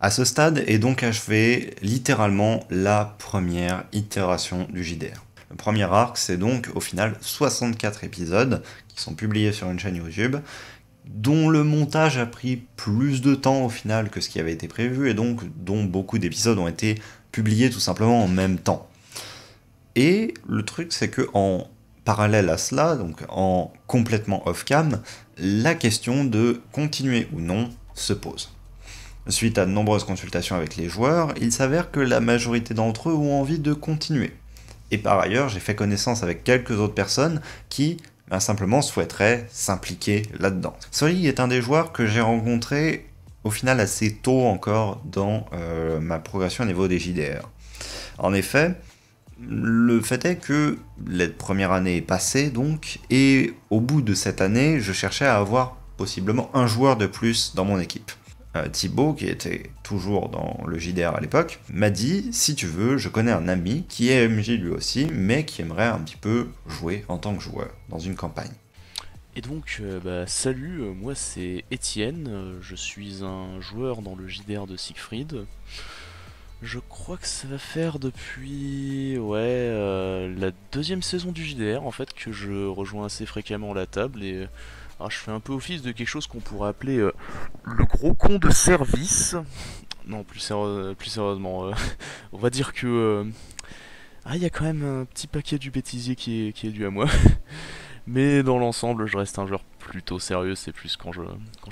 À ce stade est donc achevée littéralement la première itération du JDR. Le premier arc, c'est donc au final 64 épisodes qui sont publiés sur une chaîne YouTube, dont le montage a pris plus de temps au final que ce qui avait été prévu, et donc dont beaucoup d'épisodes ont été publiés tout simplement en même temps. Et le truc, c'est que en parallèle à cela, donc en complètement off-cam, la question de continuer ou non se pose. Suite à de nombreuses consultations avec les joueurs, il s'avère que la majorité d'entre eux ont envie de continuer. Et par ailleurs, j'ai fait connaissance avec quelques autres personnes qui simplement souhaiteraient s'impliquer là-dedans. Sully est un des joueurs que j'ai rencontré au final assez tôt encore dans ma progression au niveau des JDR. En effet, le fait est que la première année est passée donc, et au bout de cette année, je cherchais à avoir possiblement un joueur de plus dans mon équipe. Thibaut, qui était toujours dans le JDR à l'époque, m'a dit « Si tu veux, je connais un ami qui est MJ lui aussi, mais qui aimerait un petit peu jouer en tant que joueur dans une campagne. » Et donc, salut, moi c'est Étienne, je suis un joueur dans le JDR de Siegfried. Je crois que ça va faire depuis la deuxième saison du JDR en fait que je rejoins assez fréquemment la table et alors, je fais un peu office de quelque chose qu'on pourrait appeler le gros con de service. Non, plus sérieusement, on va dire que il y a quand même un petit paquet du bêtisier qui est dû à moi. Mais dans l'ensemble, je reste un joueur plutôt sérieux, c'est plus quand je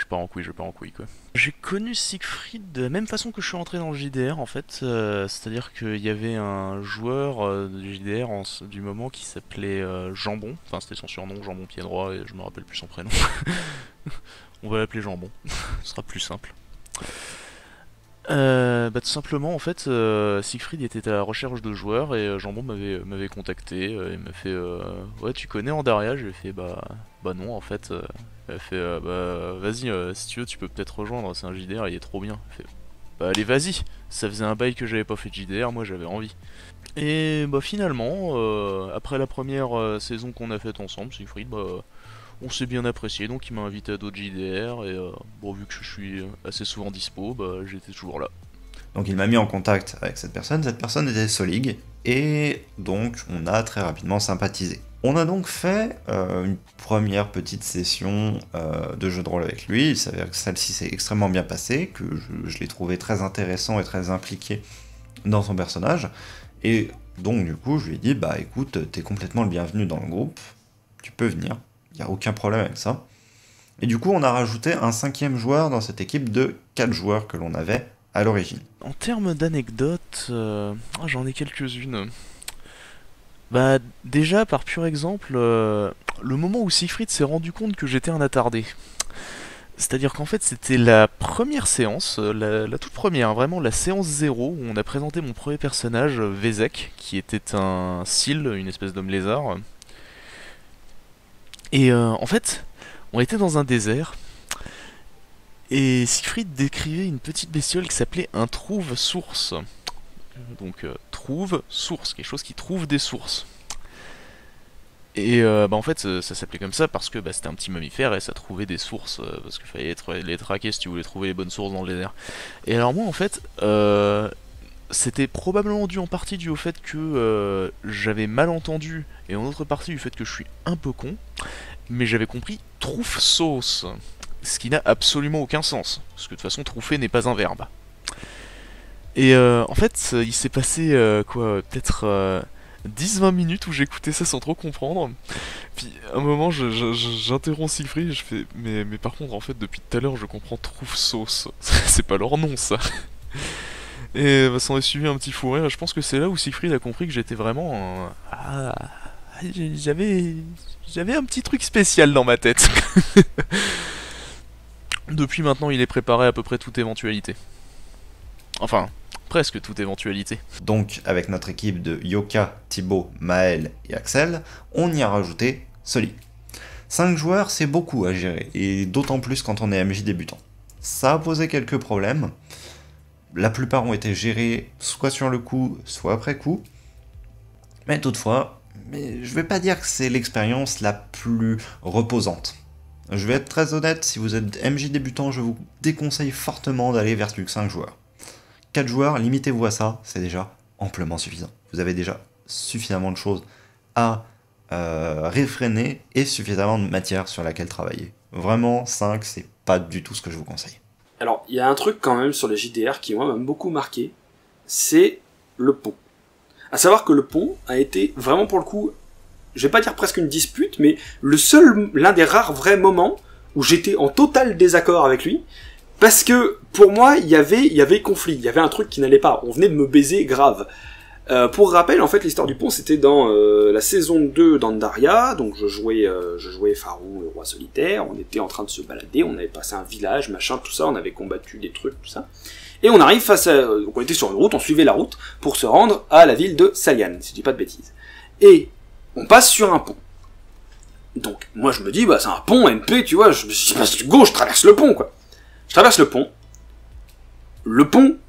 pars en couille, je pars en couille quoi. J'ai connu Siegfried de la même façon que je suis rentré dans le JDR en fait, c'est-à-dire qu'il y avait un joueur du JDR du moment qui s'appelait Jambon, enfin c'était son surnom, Jambon Pied Droit, et je me rappelle plus son prénom. On va l'appeler Jambon, ce sera plus simple. Tout simplement en fait Siegfried était à la recherche de joueurs et Jambon m'avait contacté et m'a fait ouais tu connais Andaria, je lui ai fait bah non en fait elle a fait bah vas-y si tu veux tu peux peut-être rejoindre, c'est un JDR il est trop bien. Elle fait bah allez vas-y, ça faisait un bail que j'avais pas fait de JDR, moi j'avais envie. Et bah finalement après la première saison qu'on a faite ensemble Siegfried on s'est bien apprécié, donc il m'a invité à d'autres JDR, et bon, vu que je suis assez souvent dispo, j'étais toujours là. Donc il m'a mis en contact avec cette personne était Solig, et donc on a très rapidement sympathisé. On a donc fait une première petite session de jeu de rôle avec lui, il s'avère que celle-ci s'est extrêmement bien passée, que je l'ai trouvé très intéressant et très impliqué dans son personnage, et donc du coup je lui ai dit bah écoute, t'es complètement le bienvenu dans le groupe, tu peux venir. Il n'y a aucun problème avec ça. Et du coup, on a rajouté un 5e joueur dans cette équipe de 4 joueurs que l'on avait à l'origine. En termes d'anecdotes, j'en ai quelques-unes. Bah, déjà, par pur exemple, le moment où Siegfried s'est rendu compte que j'étais un attardé. C'est-à-dire qu'en fait, c'était la première séance, la toute première, vraiment la séance 0, où on a présenté mon premier personnage, Vezek, qui était un Seal, une espèce d'homme lézard. Et en fait, on était dans un désert, et Siegfried décrivait une petite bestiole qui s'appelait un trouve-source. Donc trouve-source, quelque chose qui trouve des sources. Et en fait, ça s'appelait comme ça parce que c'était un petit mammifère et ça trouvait des sources, parce qu'il fallait les traquer si tu voulais trouver les bonnes sources dans le désert. Et alors moi, en fait, c'était probablement dû en partie au fait que j'avais mal entendu, et en autre partie du fait que je suis un peu con. Mais j'avais compris trouve sauce, ce qui n'a absolument aucun sens, parce que de toute façon trouffer n'est pas un verbe. Et en fait, il s'est passé peut-être 10-20 minutes où j'écoutais ça sans trop comprendre. Puis à un moment, j'interromps Siegfried et je fais mais par contre, en fait, depuis tout à l'heure, je comprends trouve sauce. C'est pas leur nom, ça. Et s'en est suivi un petit fou rire. Je pense que c'est là où Siegfried a compris que j'étais vraiment j'avais un petit truc spécial dans ma tête. Depuis maintenant, il est préparé à peu près toute éventualité. Enfin, presque toute éventualité. Donc, avec notre équipe de Yoka, Thibaut, Maël et Axel, on y a rajouté Sully. 5 joueurs, c'est beaucoup à gérer, et d'autant plus quand on est MJ débutant. Ça a posé quelques problèmes. La plupart ont été gérés soit sur le coup, soit après coup. Mais toutefois, je vais pas dire que c'est l'expérience la plus reposante. Je vais être très honnête, si vous êtes MJ débutant, je vous déconseille fortement d'aller vers plus que 5 joueurs. 4 joueurs, limitez-vous à ça, c'est déjà amplement suffisant. Vous avez déjà suffisamment de choses à réfréner et suffisamment de matière sur laquelle travailler. Vraiment, 5, c'est pas du tout ce que je vous conseille. Alors, il y a un truc quand même sur les JDR qui moi m'a beaucoup marqué, c'est le pont. À savoir que le pont a été vraiment pour le coup, je vais pas dire presque une dispute, mais l'un des rares vrais moments où j'étais en total désaccord avec lui, parce que pour moi il y avait conflit, il y avait un truc qui n'allait pas, on venait de me baiser grave. Pour rappel, en fait, l'histoire du pont, c'était dans la saison 2 d'Andaria, donc je jouais Pharaon, le roi solitaire, on était en train de se balader, on avait passé un village, machin, tout ça, on avait combattu des trucs, tout ça, et on arrive donc on était sur une route, on suivait la route pour se rendre à la ville de Salian, si je dis pas de bêtises. Et on passe sur un pont. Donc, moi je me dis, bah c'est un pont, MP, tu vois, je passe du go, je traverse le pont, quoi. Je traverse le pont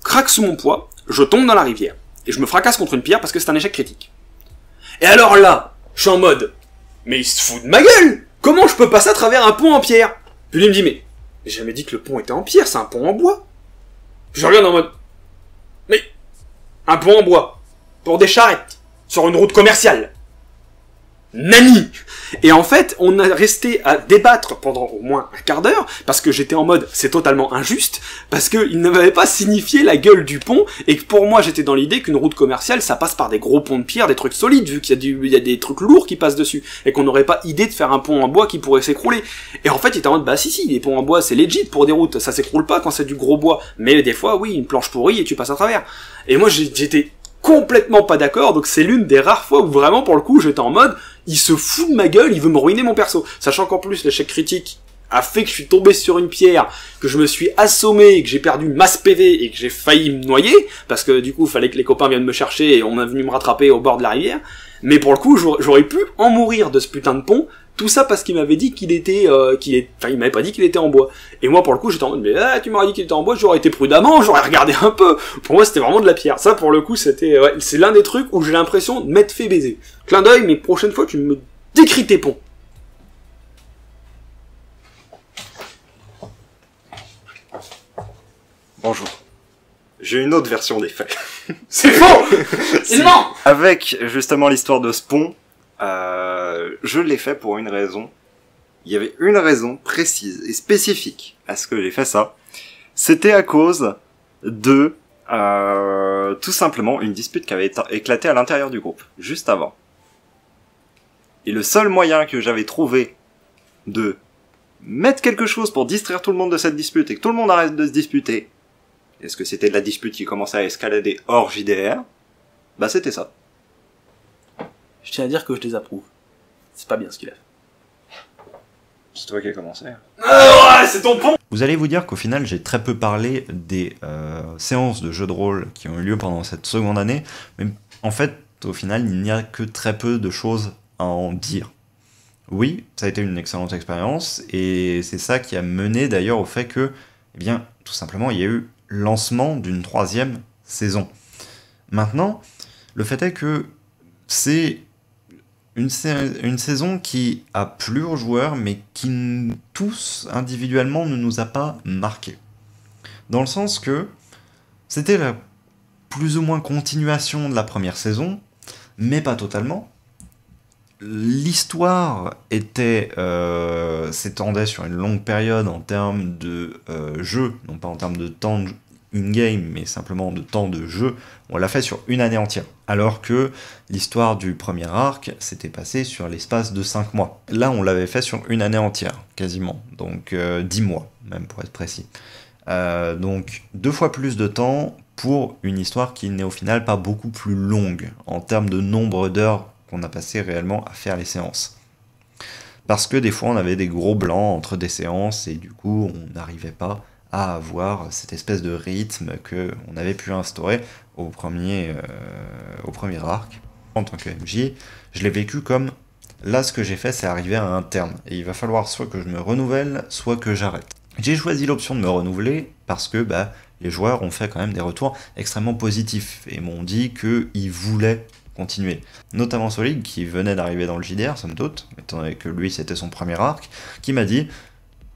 craque sous mon poids, je tombe dans la rivière. Et je me fracasse contre une pierre parce que c'est un échec critique. Et alors là, je suis en mode, mais il se fout de ma gueule! Comment je peux passer à travers un pont en pierre? Puis lui me dit, mais j'ai jamais dit que le pont était en pierre, c'est un pont en bois. Puis je regarde en mode, mais un pont en bois, pour des charrettes, sur une route commerciale. Nani! Et en fait, on a resté à débattre pendant au moins un quart d'heure, parce que j'étais en mode, c'est totalement injuste, parce qu'il ne m'avait pas signifié la gueule du pont, et que pour moi, j'étais dans l'idée qu'une route commerciale, ça passe par des gros ponts de pierre, des trucs solides, vu qu'il y a des trucs lourds qui passent dessus, et qu'on n'aurait pas idée de faire un pont en bois qui pourrait s'écrouler. Et en fait, il était en mode, bah si, les ponts en bois, c'est legit pour des routes, ça s'écroule pas quand c'est du gros bois, mais des fois, oui, une planche pourrie, et tu passes à travers. Et moi, j'étais complètement pas d'accord, donc c'est l'une des rares fois où vraiment, pour le coup, j'étais en mode, il se fout de ma gueule, il veut me ruiner mon perso. Sachant qu'en plus, l'échec critique a fait que je suis tombé sur une pierre, que je me suis assommé, que j'ai perdu masse PV et que j'ai failli me noyer, parce que du coup, il fallait que les copains viennent me chercher et on est venu me rattraper au bord de la rivière. Mais pour le coup, j'aurais pu en mourir de ce putain de pont, tout ça parce qu'il m'avait dit qu'il était, il m'avait pas dit qu'il était en bois. Et moi, pour le coup, j'étais en mode, mais tu m'aurais dit qu'il était en bois, j'aurais été prudemment, j'aurais regardé un peu. Pour moi, c'était vraiment de la pierre. Ça, pour le coup, c'était, c'est l'un des trucs où j'ai l'impression de m'être fait baiser. Clin d'œil, mais prochaine fois, tu me décris tes ponts. Bonjour. J'ai une autre version des faits. C'est faux! Il ment! Avec justement l'histoire de ce pont, je l'ai fait pour une raison. Il y avait une raison précise et spécifique à ce que j'ai fait ça. C'était à cause de tout simplement une dispute qui avait éclaté à l'intérieur du groupe, juste avant. Et le seul moyen que j'avais trouvé de mettre quelque chose pour distraire tout le monde de cette dispute et que tout le monde arrête de se disputer, est-ce que c'était de la dispute qui commençait à escalader hors JDR? Bah c'était ça. Je tiens à dire que je désapprouve. C'est pas bien ce qu'il a fait. C'est toi qui as commencé. Ouais, c'est ton pont! Vous allez vous dire qu'au final, j'ai très peu parlé des séances de jeux de rôle qui ont eu lieu pendant cette seconde année, mais en fait, au final, il n'y a que très peu de choses à en dire. Oui, ça a été une excellente expérience, et c'est ça qui a mené d'ailleurs au fait que, eh bien, tout simplement, il y a eu lancement d'une 3e saison. Maintenant, le fait est que c'est une saison qui a plu aux joueurs, mais qui tous individuellement ne nous a pas marqué. Dans le sens que c'était la plus ou moins continuation de la première saison, mais pas totalement. L'histoire s'étendait sur une longue période en termes de jeu, non pas en termes de temps in-game, mais simplement de temps de jeu. On l'a fait sur une année entière. Alors que l'histoire du premier arc s'était passée sur l'espace de 5 mois. Là, on l'avait fait sur une année entière, quasiment. Donc 10 mois, même pour être précis. Donc 2 fois plus de temps pour une histoire qui n'est au final pas beaucoup plus longue en termes de nombre d'heures qu'on a passé réellement à faire les séances. Parce que des fois on avait des gros blancs entre des séances et du coup on n'arrivait pas à avoir cette espèce de rythme qu'on avait pu instaurer au premier arc. En tant que MJ, je l'ai vécu comme là ce que j'ai fait c'est arriver à un terme et il va falloir soit que je me renouvelle, soit que j'arrête. J'ai choisi l'option de me renouveler parce que les joueurs ont fait quand même des retours extrêmement positifs et m'ont dit qu'ils voulaient continuer. Notamment Solid, qui venait d'arriver dans le JDR, somme toute, étant donné que lui c'était son premier arc, qui m'a dit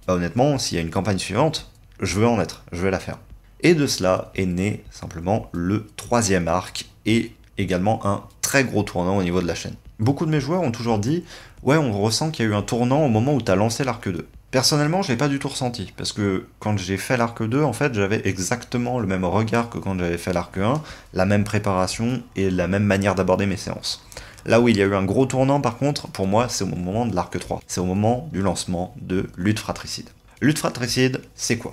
honnêtement, s'il y a une campagne suivante, je veux en être, je vais la faire. Et de cela est né simplement le 3e arc, et également un très gros tournant au niveau de la chaîne. Beaucoup de mes joueurs ont toujours dit « Ouais, on ressent qu'il y a eu un tournant au moment où tu as lancé l'arc 2 ». Personnellement, je l'ai pas du tout ressenti, parce que quand j'ai fait l'arc 2, en fait, j'avais exactement le même regard que quand j'avais fait l'arc 1, la même préparation et la même manière d'aborder mes séances. Là où il y a eu un gros tournant, par contre, pour moi, c'est au moment de l'arc 3. C'est au moment du lancement de Lutte Fratricide. Lutte Fratricide, c'est quoi ?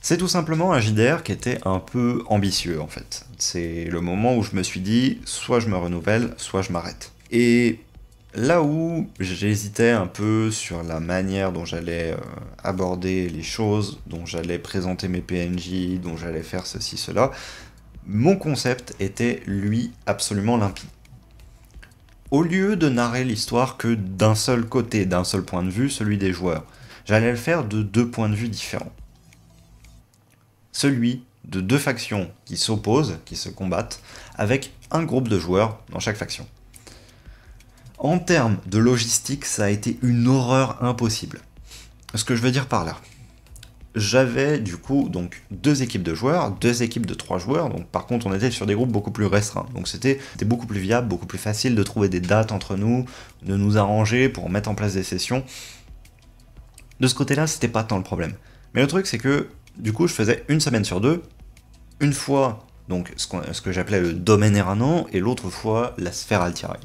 C'est tout simplement un JDR qui était un peu ambitieux, en fait. C'est le moment où je me suis dit, soit je me renouvelle, soit je m'arrête. Et là où j'hésitais un peu sur la manière dont j'allais aborder les choses, dont j'allais présenter mes PNJ, dont j'allais faire ceci, cela, mon concept était, lui, absolument limpide. Au lieu de narrer l'histoire que d'un seul côté, d'un seul point de vue, celui des joueurs, j'allais le faire de 2 points de vue différents. Celui de 2 factions qui s'opposent, qui se combattent, avec un groupe de joueurs dans chaque faction. En termes de logistique, ça a été une horreur impossible. Ce que je veux dire par là, j'avais du coup donc 2 équipes de joueurs, 2 équipes de 3 joueurs, donc par contre on était sur des groupes beaucoup plus restreints, donc c'était beaucoup plus viable, beaucoup plus facile de trouver des dates entre nous, de nous arranger pour mettre en place des sessions. De ce côté-là, c'était pas tant le problème. Mais le truc c'est que du coup je faisais une semaine sur 2, une fois donc ce que j'appelais le domaine Eranan et l'autre fois la sphère Altirai.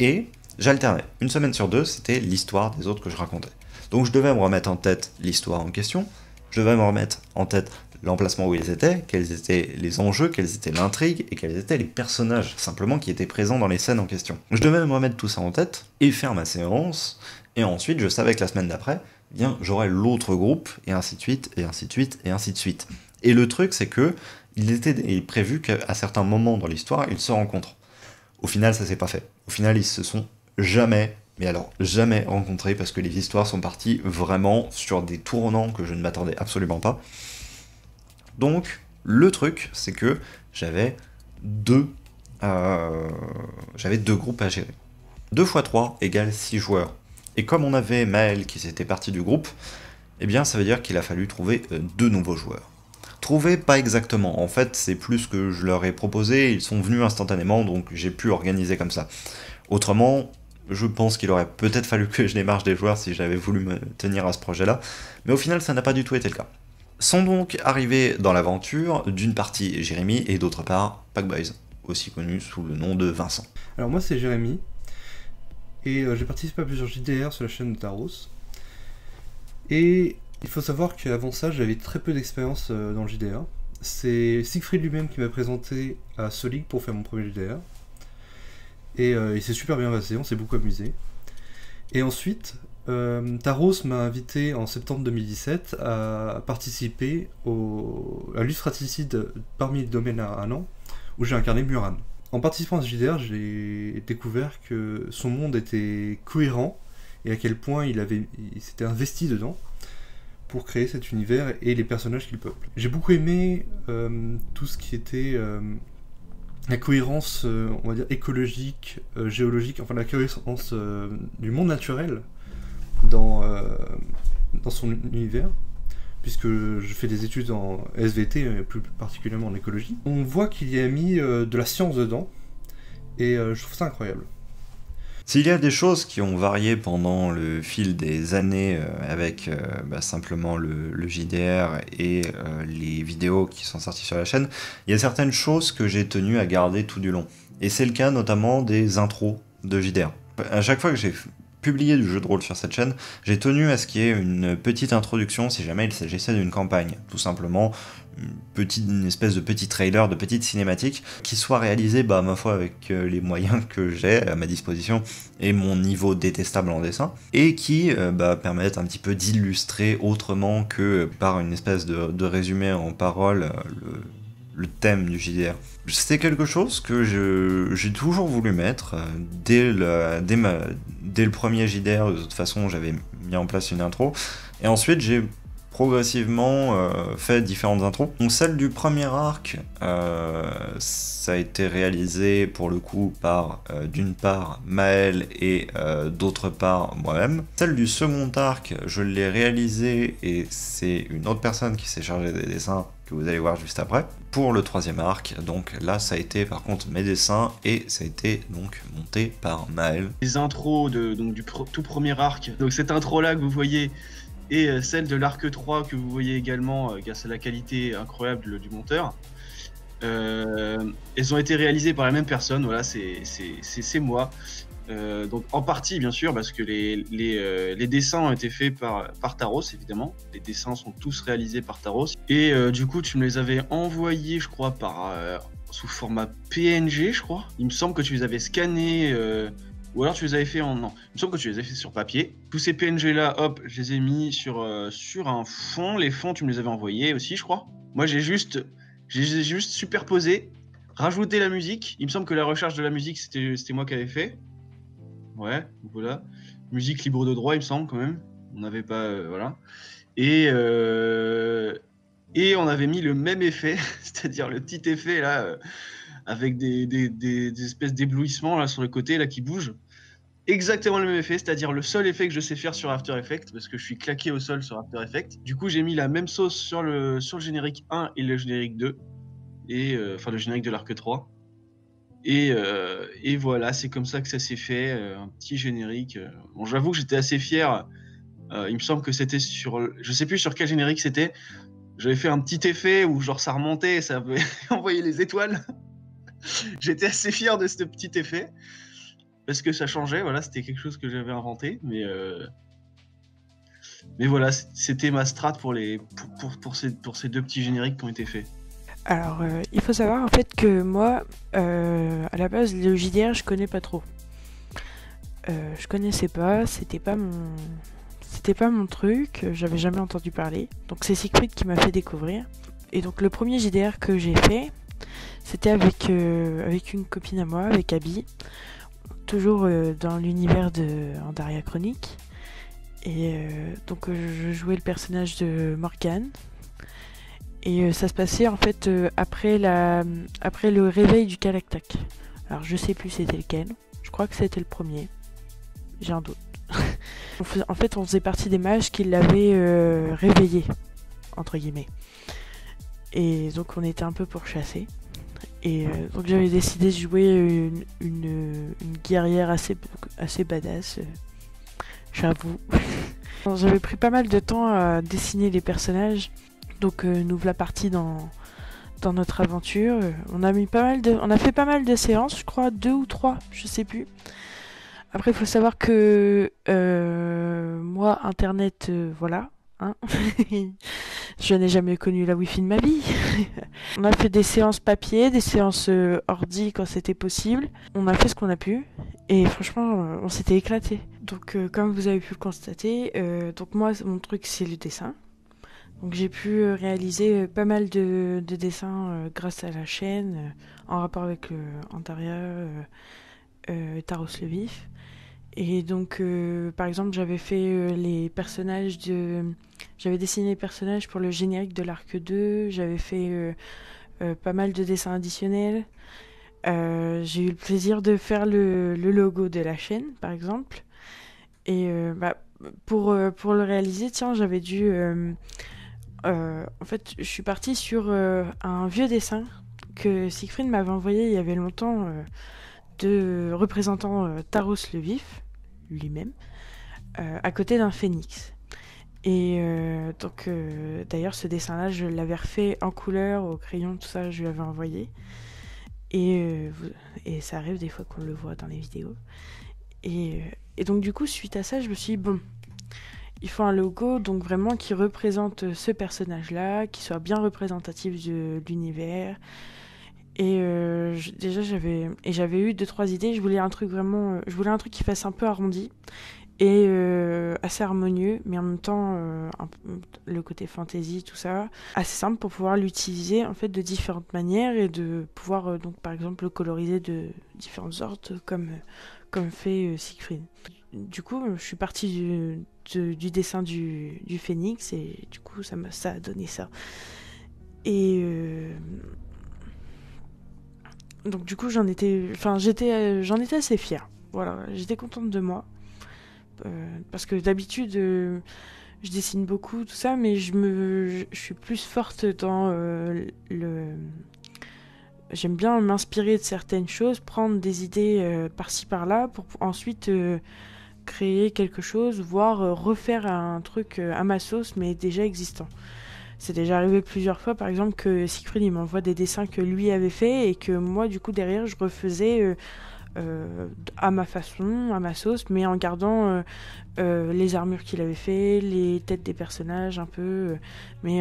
Et j'alternais. Une semaine sur 2, c'était l'histoire des autres que je racontais. Donc je devais me remettre en tête l'histoire en question, je devais me remettre en tête l'emplacement où ils étaient, quels étaient les enjeux, quelles étaient l'intrigue, et quels étaient les personnages, simplement, qui étaient présents dans les scènes en question. Je devais me remettre tout ça en tête, et faire ma séance, et ensuite je savais que la semaine d'après, eh bien j'aurais l'autre groupe, et ainsi de suite, et ainsi de suite, et ainsi de suite. Et le truc c'est que, il était prévu qu'à certains moments dans l'histoire, ils se rencontrent. Au final, ça s'est pas fait. Au final, ils se sont jamais, mais alors jamais rencontrés, parce que les histoires sont parties vraiment sur des tournants que je ne m'attendais absolument pas. Donc, le truc, c'est que j'avais 2 groupes à gérer. 2 x 3 égale 6 joueurs. Et comme on avait Maël qui s'était parti du groupe, eh bien ça veut dire qu'il a fallu trouver 2 nouveaux joueurs. Trouver, pas exactement. En fait, c'est plus que je leur ai proposé, ils sont venus instantanément, donc j'ai pu organiser comme ça. Autrement, je pense qu'il aurait peut-être fallu que je démarche des joueurs si j'avais voulu me tenir à ce projet-là, mais au final, ça n'a pas du tout été le cas. Sont donc arrivés dans l'aventure d'une partie Jérémy et d'autre part Packboys, aussi connu sous le nom de Vincent. Alors moi c'est Jérémy, et j'ai participé à plusieurs JDR sur la chaîne de Taros, et il faut savoir qu'avant ça j'avais très peu d'expérience dans le JDR. C'est Siegfried lui-même qui m'a présenté à Solig pour faire mon premier JDR, et il s'est super bien passé, on s'est beaucoup amusé. Et ensuite, Taros m'a invité en septembre 2017 à participer à Lutte Fratricide parmi les domaines à un an, où j'ai incarné Muran. En participant à ce JDR, j'ai découvert que son monde était cohérent et à quel point il s'était investi dedans pour créer cet univers et les personnages qu'il peuple. J'ai beaucoup aimé tout ce qui était la cohérence, on va dire, écologique, géologique, enfin la cohérence du monde naturel dans son univers, puisque je fais des études en SVT, plus particulièrement en écologie. On voit qu'il y a mis de la science dedans, et je trouve ça incroyable. S'il y a des choses qui ont varié pendant le fil des années avec simplement le JDR et les vidéos qui sont sorties sur la chaîne, il y a certaines choses que j'ai tenu à garder tout du long. Et c'est le cas notamment des intros de JDR. À chaque fois que j'ai publié du jeu de rôle sur cette chaîne, j'ai tenu à ce qu'il y ait une petite introduction si jamais il s'agissait d'une campagne. Tout simplement, une espèce de petit trailer, de petite cinématique, qui soit réalisé, ma foi, avec les moyens que j'ai à ma disposition et mon niveau détestable en dessin, et qui permettent un petit peu d'illustrer autrement que par une espèce de résumé en paroles le thème du JDR. C'est quelque chose que j'ai toujours voulu mettre dès le premier JDR. De toute façon, j'avais mis en place une intro, et ensuite j'ai progressivement fait différentes intros. Donc celle du premier arc, ça a été réalisé pour le coup par d'une part Maël et d'autre part moi-même. Celle du second arc, je l'ai réalisée et c'est une autre personne qui s'est chargée des dessins que vous allez voir juste après. Pour le troisième arc, donc là ça a été par contre mes dessins et ça a été donc monté par Maël. Les intros du tout premier arc, donc cette intro là que vous voyez et celle de l'arc 3 que vous voyez également grâce à la qualité incroyable du monteur, elles ont été réalisées par la même personne, voilà, c'est moi. Donc en partie bien sûr parce que les dessins ont été faits par Taros évidemment, les dessins sont tous réalisés par Taros et du coup tu me les avais envoyés je crois sous format PNG je crois, il me semble que tu les avais scannés ou alors tu les avais fait non, il me semble que tu les avais fait sur papier. Tous ces PNG là, hop, je les ai mis sur un fond, les fonds tu me les avais envoyés aussi je crois. Moi j'ai juste superposé, rajouté la musique, il me semble que la recherche de la musique c'était moi qui avais fait. Ouais, voilà. Musique libre de droit, il me semble, quand même. On n'avait pas... voilà. Et on avait mis le même effet, c'est-à-dire le petit effet, là, avec des espèces d'éblouissements, là, sur le côté, là, qui bougent. Exactement le même effet, c'est-à-dire le seul effet que je sais faire sur After Effects, parce que je suis claqué au sol sur After Effects. Du coup, j'ai mis la même sauce sur le générique 1 et le générique 2. Et, enfin, le générique de l'arc 3. Et voilà, c'est comme ça que ça s'est fait, un petit générique. Bon, j'avoue que j'étais assez fier. Il me semble que c'était je sais plus sur quel générique c'était. J'avais fait un petit effet où genre ça remontait et ça avait envoyé les étoiles. J'étais assez fier de ce petit effet parce que ça changeait. Voilà, c'était quelque chose que j'avais inventé. Mais voilà, c'était ma strat pour ces deux petits génériques qui ont été faits. Alors, il faut savoir en fait que moi, à la base, le JDR, je connais pas trop. Je connaissais pas, c'était pas mon truc, j'avais jamais entendu parler. Donc c'est Siegfried qui m'a fait découvrir. Et donc le premier JDR que j'ai fait, c'était avec une copine à moi, avec Abby, toujours dans l'univers de Andaria Chronique. Et donc je jouais le personnage de Morgane. Et ça se passait en fait après le réveil du Kalaktak. Alors je sais plus c'était lequel. Je crois que c'était le premier. J'ai un doute. En fait on faisait partie des mages qui l'avaient réveillé, entre guillemets. Et donc on était un peu pourchassés. Et donc j'avais décidé de jouer une guerrière assez badass. J'avoue. J'avais pris pas mal de temps à dessiner les personnages. Donc nous voilà partis dans notre aventure. On a fait pas mal de séances, je crois 2 ou 3, je sais plus. Après il faut savoir que moi internet voilà, hein. Je n'ai jamais connu la wifi de ma vie. On a fait des séances papier, des séances ordi quand c'était possible. On a fait ce qu'on a pu et franchement on s'était éclaté. Donc comme vous avez pu le constater, donc moi mon truc c'est le dessin. Donc j'ai pu réaliser pas mal de dessins grâce à la chaîne, en rapport avec Antaria, Taros le Vif. Et donc par exemple j'avais fait j'avais dessiné les personnages pour le générique de l'arc 2, j'avais fait pas mal de dessins additionnels. J'ai eu le plaisir de faire le logo de la chaîne par exemple. Et pour le réaliser, tiens, j'avais dû... en fait, je suis partie sur un vieux dessin que Siegfried m'avait envoyé il y avait longtemps de représentant Taros le Vif, lui-même, à côté d'un phénix. Et donc, d'ailleurs, ce dessin-là, je l'avais refait en couleur, au crayon, tout ça, je lui avais envoyé. Et ça arrive des fois qu'on le voit dans les vidéos. Et donc, du coup, suite à ça, je me suis dit, bon... Il faut un logo donc vraiment qui représente ce personnage-là, qui soit bien représentatif de l'univers. Et déjà j'avais eu 2-3 idées. Je voulais un truc qui fasse un peu arrondi et assez harmonieux, mais en même temps le côté fantasy, tout ça, assez simple pour pouvoir l'utiliser en fait de différentes manières et de pouvoir donc par exemple le coloriser de différentes sortes comme fait Siegfried. Du coup, je suis partie du dessin du phénix et du coup, ça a donné ça. Et donc du coup, j'en étais assez fière. Voilà, j'étais contente de moi parce que d'habitude, je dessine beaucoup, tout ça, mais je suis plus forte dans j'aime bien m'inspirer de certaines choses, prendre des idées par-ci par-là pour ensuite créer quelque chose, voire refaire un truc à ma sauce, mais déjà existant. C'est déjà arrivé plusieurs fois, par exemple, que Siegfried il m'envoie des dessins que lui avait fait et que moi, du coup, derrière, je refaisais à ma façon, à ma sauce, mais en gardant les armures qu'il avait fait, les têtes des personnages un peu, mais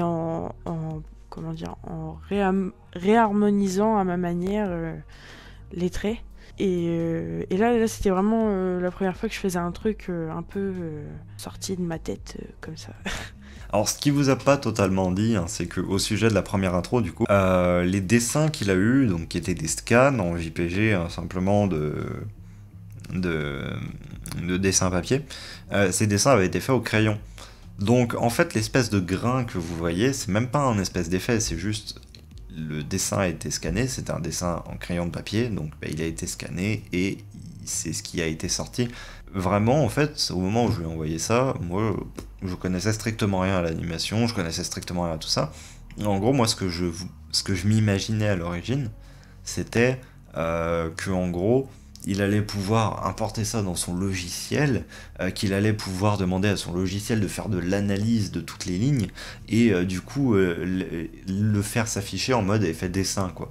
comment dire, en réharmonisant à ma manière les traits. Et là c'était vraiment la première fois que je faisais un truc un peu sorti de ma tête comme ça. Alors, ce qu'il vous a pas totalement dit, hein, c'est qu'au sujet de la première intro, du coup, les dessins qu'il a eu, donc qui étaient des scans en JPG, hein, simplement de dessins papier, ces dessins avaient été faits au crayon. Donc, en fait, l'espèce de grain que vous voyez, c'est même pas un espèce d'effet, c'est juste le dessin a été scanné, c'est un dessin en crayon de papier, donc il a été scanné et c'est ce qui a été sorti. Vraiment, en fait, au moment où je lui ai envoyé ça, moi, je connaissais strictement rien à l'animation, je connaissais strictement rien à tout ça. En gros, moi, ce que je m'imaginais à l'origine, c'était que, en gros, il allait pouvoir importer ça dans son logiciel, qu'il allait pouvoir demander à son logiciel de faire de l'analyse de toutes les lignes, et du coup, le faire s'afficher en mode effet dessin, quoi.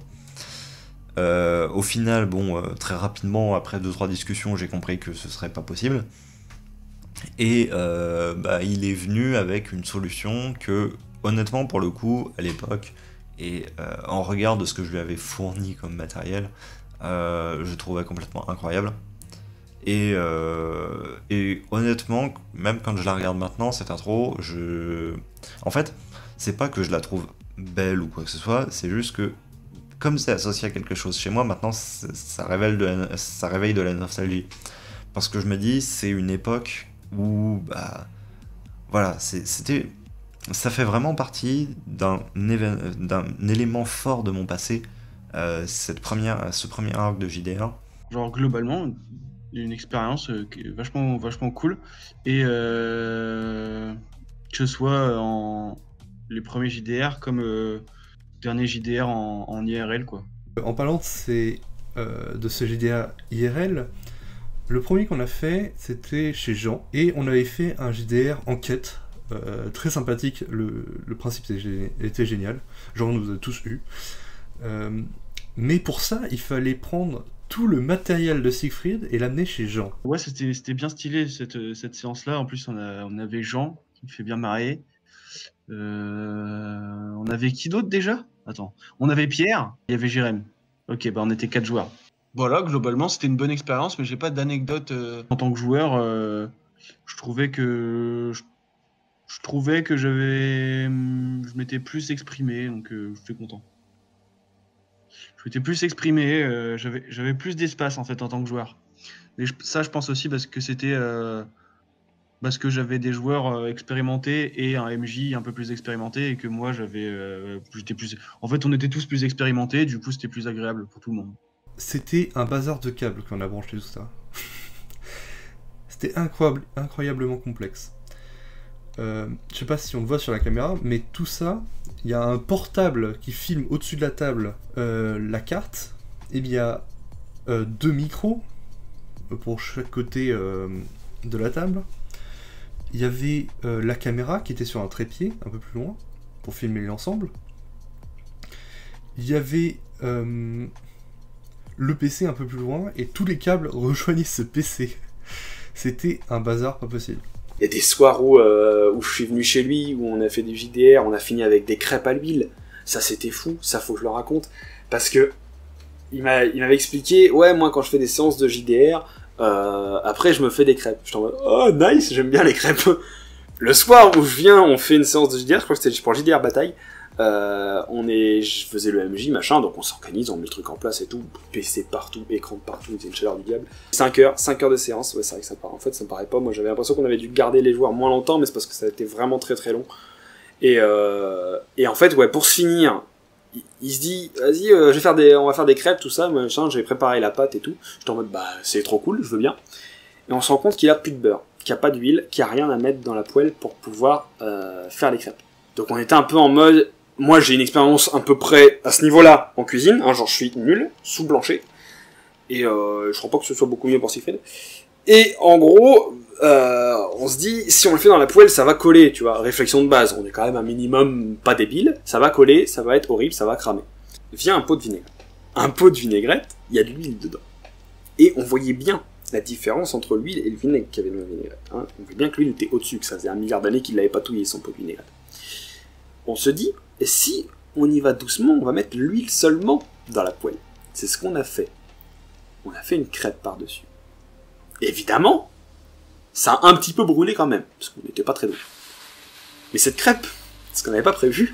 Au final, bon, très rapidement, après 2-3 discussions, j'ai compris que ce serait pas possible. Et il est venu avec une solution que, honnêtement, pour le coup, à l'époque, et en regard de ce que je lui avais fourni comme matériel, je trouvais complètement incroyable. Et honnêtement, même quand je la regarde maintenant, cette intro, en fait, c'est pas que je la trouve belle ou quoi que ce soit, c'est juste que comme c'est associé à quelque chose chez moi, maintenant ça réveille de la nostalgie. Parce que je me dis, c'est une époque où, voilà, ça fait vraiment partie d'un élément fort de mon passé, ce premier arc de JDR. Genre, globalement, une expérience qui est vachement, vachement cool. Et que ce soit en les premiers JDR comme dernier JDR en IRL, quoi. En parlant de ce JDR IRL, le premier qu'on a fait, c'était chez Jean, et on avait fait un JDR enquête, très sympathique, le principe était génial, Jean nous a tous eu. Mais pour ça, il fallait prendre tout le matériel de Siegfried et l'amener chez Jean. Ouais, c'était bien stylé cette séance-là, en plus on avait Jean, qui me fait bien marrer. On avait qui d'autre déjà ? Attends. On avait Pierre, il y avait Jérém. Ok, on était 4 joueurs. Voilà, globalement, c'était une bonne expérience, mais j'ai pas d'anecdote en tant que joueur. Je trouvais que je m'étais plus exprimé, donc j'étais content. Je m'étais plus exprimé, j'avais plus d'espace en fait en tant que joueur. Et ça, je pense aussi parce que c'était parce que j'avais des joueurs expérimentés et un MJ un peu plus expérimenté, et que moi j'étais plus. En fait, on était tous plus expérimentés, du coup c'était plus agréable pour tout le monde. C'était un bazar de câbles quand on a branché tout ça. C'était incroyablement complexe. Je sais pas si on le voit sur la caméra, mais tout ça, il y a un portable qui filme au-dessus de la table la carte, et il y a 2 micros pour chaque côté de la table. Il y avait la caméra qui était sur un trépied un peu plus loin pour filmer l'ensemble. Il y avait le PC un peu plus loin et tous les câbles rejoignaient ce PC. C'était un bazar pas possible. Il y a des soirs où je suis venu chez lui, où on a fait du JDR, on a fini avec des crêpes à l'huile. Ça, c'était fou, ça faut que je le raconte. Parce que il m'avait expliqué, ouais, moi quand je fais des séances de JDR, après je me fais des crêpes. Je suis en mode, oh nice, j'aime bien les crêpes. Le soir où je viens, on fait une séance de JDR, je crois que c'était pour JDR Bataille. Je faisais le MJ, machin, donc on s'organise, on met le truc en place et tout, PC partout, écran partout, c'est une chaleur du diable. 5 heures de séance, ouais, c'est vrai que en fait ça me paraît pas, moi j'avais l'impression qu'on avait dû garder les joueurs moins longtemps, mais c'est parce que ça a été vraiment très très long. Et en fait, ouais, pour se finir, il se dit, vas-y, on va faire des crêpes, tout ça, machin, j'ai préparé la pâte et tout. J'étais en mode, c'est trop cool, je veux bien. Et on se rend compte qu'il a plus de beurre, qui a pas d'huile, qui a rien à mettre dans la poêle pour pouvoir faire les crêpes. Donc on était un peu en mode, moi j'ai une expérience à peu près à ce niveau-là en cuisine, hein, genre je suis nul, sous Blanchet, et je crois pas que ce soit beaucoup mieux pour Siegfried. Et en gros, on se dit, si on le fait dans la poêle, ça va coller, tu vois, réflexion de base, on est quand même un minimum pas débile, ça va coller, ça va être horrible, ça va cramer. Vient un pot de vinaigrette. Un pot de vinaigrette, il y a de l'huile dedans. Et on voyait bien la différence entre l'huile et le vinaigre qu'il y avait dans la vinaigrette. Hein. On voyait bien que l'huile était au-dessus, que ça faisait 1 milliard d'années qu'il l'avait patouillé son pot de vinaigrette. On se dit, et si on y va doucement, on va mettre l'huile seulement dans la poêle. C'est ce qu'on a fait. On a fait une crêpe par-dessus. Évidemment, ça a un petit peu brûlé quand même, parce qu'on n'était pas très loin. Mais cette crêpe, ce qu'on n'avait pas prévu,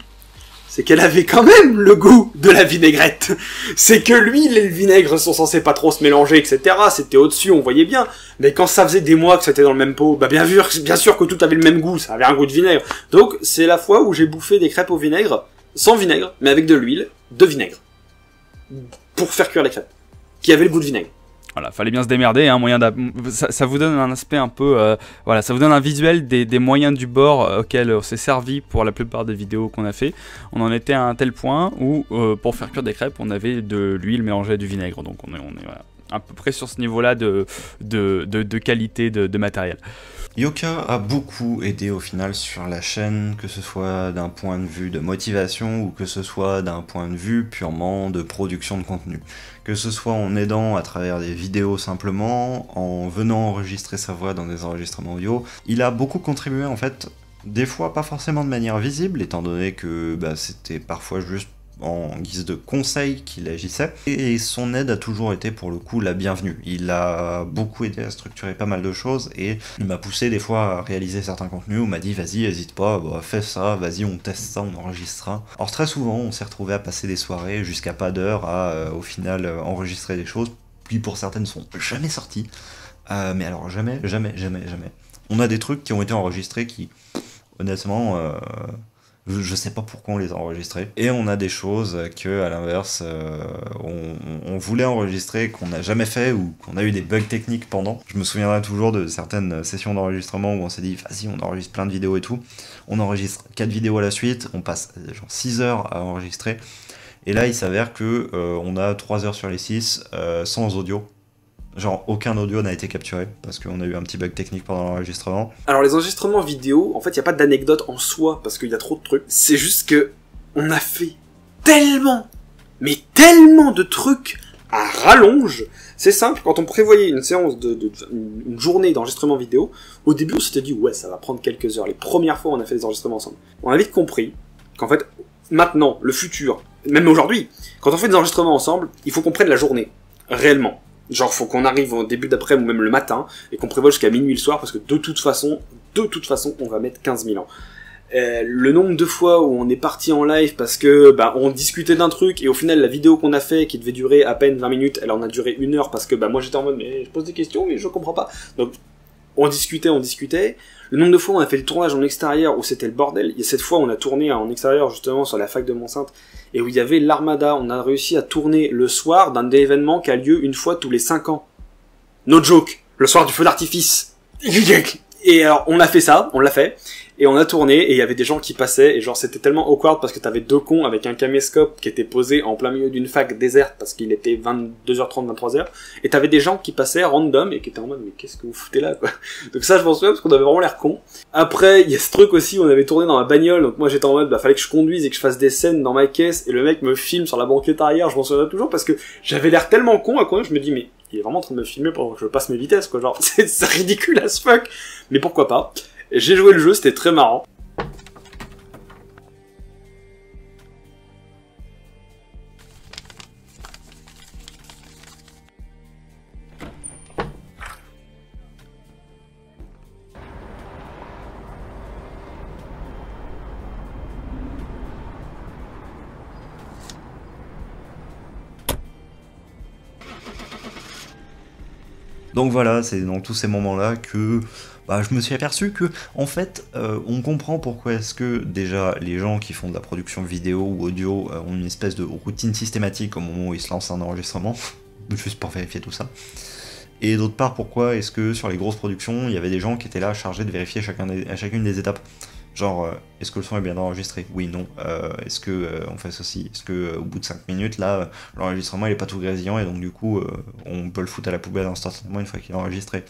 c'est qu'elle avait quand même le goût de la vinaigrette. C'est que l'huile et le vinaigre sont censés pas trop se mélanger, etc. C'était au-dessus, on voyait bien. Mais quand ça faisait des mois que c'était dans le même pot, bah bien sûr que tout avait le même goût, ça avait un goût de vinaigre. Donc c'est la fois où j'ai bouffé des crêpes au vinaigre, sans vinaigre, mais avec de l'huile, de vinaigre. Pour faire cuire les crêpes. Qui avait le goût de vinaigre. Voilà, fallait bien se démerder, hein, ça vous donne un aspect un peu, voilà, ça vous donne un visuel des moyens du bord auxquels on s'est servi pour la plupart des vidéos qu'on a fait. On en était à un tel point où, pour faire cuire des crêpes, on avait de l'huile mélangée à du vinaigre, donc on est voilà, à peu près sur ce niveau-là de qualité de matériel. Yoka a beaucoup aidé au final sur la chaîne, que ce soit d'un point de vue de motivation ou que ce soit d'un point de vue purement de production de contenu. Que ce soit en aidant à travers des vidéos simplement, en venant enregistrer sa voix dans des enregistrements audio, il a beaucoup contribué en fait, des fois pas forcément de manière visible, étant donné que c'était parfois juste en guise de conseil qu'il agissait, et son aide a toujours été pour le coup la bienvenue. Il a beaucoup aidé à structurer pas mal de choses, et il m'a poussé des fois à réaliser certains contenus, où il m'a dit vas-y, hésite pas, fais ça, vas-y, on teste ça, on enregistrera. Alors très souvent, on s'est retrouvé à passer des soirées jusqu'à pas d'heure à, au final, enregistrer des choses, puis pour certaines sont jamais sorties, mais alors jamais. On a des trucs qui ont été enregistrés qui, honnêtement, je sais pas pourquoi on les a enregistrés. Et on a des choses que, à l'inverse, on voulait enregistrer, qu'on n'a jamais fait, ou qu'on a eu des bugs techniques pendant. Je me souviendrai toujours de certaines sessions d'enregistrement où on s'est dit, vas-y, on enregistre plein de vidéos et tout. On enregistre 4 vidéos à la suite, on passe genre 6 heures à enregistrer. Et là, il s'avère que on a 3 heures sur les 6 sans audio. Genre aucun audio n'a été capturé parce qu'on a eu un petit bug technique pendant l'enregistrement. Alors les enregistrements vidéo, en fait il n'y a pas d'anecdote en soi parce qu'il y a trop de trucs. C'est juste que on a fait tellement, mais tellement de trucs à rallonge. C'est simple, quand on prévoyait une séance une journée d'enregistrement vidéo, au début on s'était dit ouais ça va prendre quelques heures. Les premières fois on a fait des enregistrements ensemble. On a vite compris qu'en fait maintenant, le futur, même aujourd'hui, quand on fait des enregistrements ensemble, il faut qu'on prenne la journée, réellement. Genre, faut qu'on arrive au début d'après ou même le matin, et qu'on prévoit jusqu'à minuit le soir, parce que de toute façon, on va mettre 15 000 ans. Le nombre de fois où on est parti en live parce que on discutait d'un truc, et au final, la vidéo qu'on a fait, qui devait durer à peine 20 minutes, elle en a duré 1 heure, parce que moi j'étais en mode, mais je pose des questions, mais je comprends pas. Donc, on discutait. Le nombre de fois où on a fait le tournage en extérieur, où c'était le bordel. Il y a cette fois où on a tourné en extérieur, justement, sur la fac de Mont-Sainte, et où il y avait l'Armada. On a réussi à tourner le soir d'un événement qui a lieu une fois tous les 5 ans. No joke. Le soir du feu d'artifice. Et alors, on a fait ça, on l'a fait, et on a tourné, et il y avait des gens qui passaient, et genre, c'était tellement awkward parce que t'avais 2 cons avec un caméscope qui était posé en plein milieu d'une fac déserte parce qu'il était 22h30, 23h, et t'avais des gens qui passaient random et qui étaient en mode, mais qu'est-ce que vous foutez là, quoi? Donc ça, je m'en souviens parce qu'on avait vraiment l'air cons. Après, il y a ce truc aussi, on avait tourné dans la bagnole, donc moi j'étais en mode, fallait que je conduise et que je fasse des scènes dans ma caisse, et le mec me filme sur la banquette arrière, je m'en souviens toujours parce que j'avais l'air tellement con à conduire, je me dis, mais il est vraiment en train de me filmer pendant que je passe mes vitesses, quoi, genre, c'est ridicule as fuck, mais pourquoi pas. J'ai joué le jeu, c'était très marrant. Donc voilà, c'est dans tous ces moments-là que je me suis aperçu que, en fait, on comprend pourquoi est-ce que, déjà, les gens qui font de la production vidéo ou audio ont une espèce de routine systématique au moment où ils se lancent un enregistrement, juste pour vérifier tout ça. Et d'autre part, pourquoi est-ce que sur les grosses productions, il y avait des gens qui étaient là chargés de vérifier chacune des étapes? Genre, est-ce que le son est bien enregistré? Oui, non. Est-ce que on fait ceci? Est-ce que au bout de 5 minutes, là, l'enregistrement il est pas tout grésillant et donc du coup, on peut le foutre à la poubelle instantanément une fois qu'il est enregistré?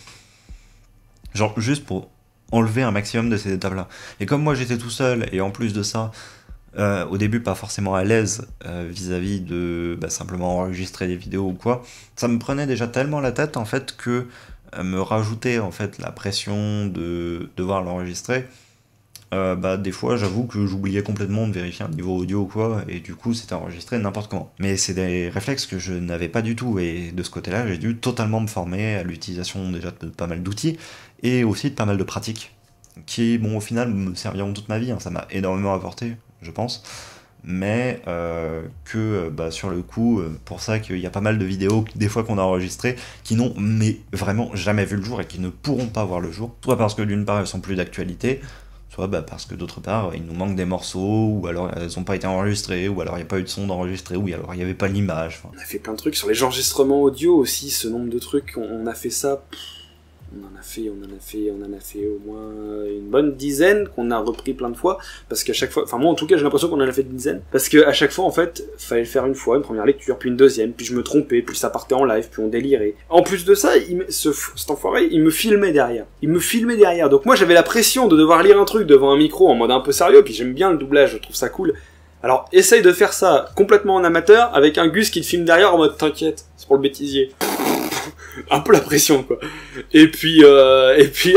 Genre, juste pour enlever un maximum de ces étapes-là. Et comme moi j'étais tout seul, et en plus de ça, au début pas forcément à l'aise vis-à-vis de simplement enregistrer des vidéos ou quoi, ça me prenait déjà tellement la tête en fait que me rajouter en fait la pression de devoir l'enregistrer, des fois j'avoue que j'oubliais complètement de vérifier un niveau audio ou quoi, et du coup c'était enregistré n'importe comment. Mais c'est des réflexes que je n'avais pas du tout, et de ce côté-là j'ai dû totalement me former à l'utilisation déjà de pas mal d'outils, et aussi de pas mal de pratiques, qui au final me serviront toute ma vie, hein. Ça m'a énormément apporté, je pense, mais sur le coup, pour ça qu'il y a pas mal de vidéos, des fois qu'on a enregistrées, qui n'ont mais vraiment jamais vu le jour, et qui ne pourront pas voir le jour, soit parce que d'une part elles sont plus d'actualité, soit parce que d'autre part, il nous manque des morceaux, ou alors elles n'ont pas été enregistrées, ou alors il n'y a pas eu de son d'enregistré, ou alors il n'y avait pas l'image. On a fait plein de trucs sur les enregistrements audio aussi, ce nombre de trucs, on a fait ça... On en a fait au moins une bonne dizaine qu'on a repris plein de fois, parce qu'à chaque fois, enfin moi en tout cas j'ai l'impression qu'on en a fait une dizaine, parce qu'à chaque fois en fait, fallait le faire une fois, une première lecture, puis une deuxième, puis je me trompais, puis ça partait en live, puis on délirait. En plus de ça, cet enfoiré, il me filmait derrière. Donc moi j'avais la pression de devoir lire un truc devant un micro en mode un peu sérieux, puis j'aime bien le doublage, je trouve ça cool. Alors essaye de faire ça complètement en amateur, avec un Gus qui te filme derrière en mode t'inquiète, c'est pour le bêtisier. Un peu la pression quoi. Et puis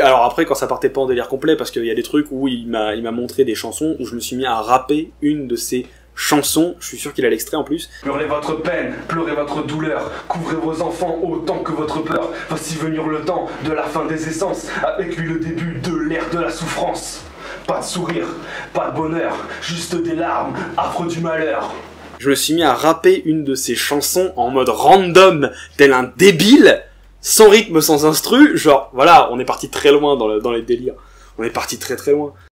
alors après quand ça partait pas en délire complet, parce qu'il y a des trucs où il m'a montré des chansons où je me suis mis à rapper une de ces chansons, je suis sûr qu'il a l'extrait en plus. Pleurez votre peine, pleurez votre douleur, couvrez vos enfants autant que votre peur. Voici venir le temps de la fin des essences, avec lui le début de l'ère de la souffrance. Pas de sourire, pas de bonheur, juste des larmes, affreux du malheur. Je me suis mis à rapper une de ces chansons en mode random, tel un débile, sans rythme, sans instru, genre, voilà, on est parti très loin dans les délires. On est parti très très loin.